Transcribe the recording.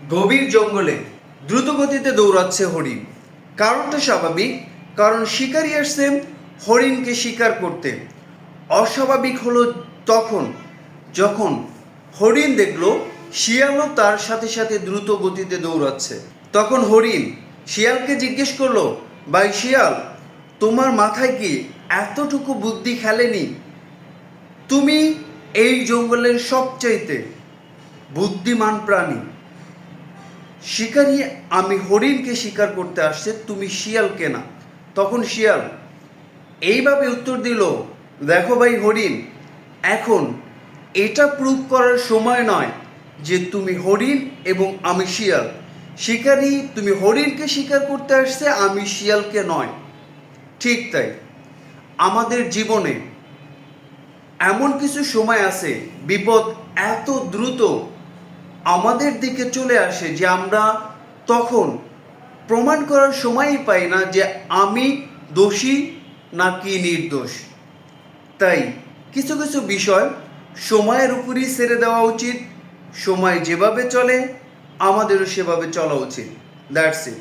গভীর জঙ্গলে দ্রুতগতিতে দৌড়াচ্ছে হরিণ। কারণটা স্বাভাবিক, কারণ শিকারী আসছে হরিণকে শিকার করতে। অস্বাভাবিক হলো তখন যখন হরিণ দেখলো শিয়ালও তার সাথে সাথে দ্রুত গতিতে দৌড়াচ্ছে। তখন হরিণ শিয়ালকে জিজ্ঞেস করলো, ভাই শিয়াল, তোমার মাথায় কি এতটুকু বুদ্ধি খেলেনি? তুমি এই জঙ্গলের সবচাইতে বুদ্ধিমান প্রাণী। শিকারী আমি হরিণকে শিকার করতে আসছে, তুমি শিয়ালকে না। তখন শিয়াল এইভাবে উত্তর দিল, দেখো ভাই হরিণ, এখন এটা প্রুভ করার সময় নয় যে তুমি হরিণ এবং আমি শিয়াল। শিকারী তুমি হরিণকে শিকার করতে আসছে, আমি শিয়ালকে নয়। ঠিক তাই আমাদের জীবনে এমন কিছু সময় আছে বিপদ এত দ্রুত আমাদের দিকে চলে আসে যে আমরা তখন প্রমাণ করার সময়ই পাই না যে আমি দোষী নাকি নির্দোষ। তাই কিছু কিছু বিষয় সময়ের উপরই ছেড়ে দেওয়া উচিত। সময় যেভাবে চলে আমাদেরও সেভাবে চলা উচিত। That's it.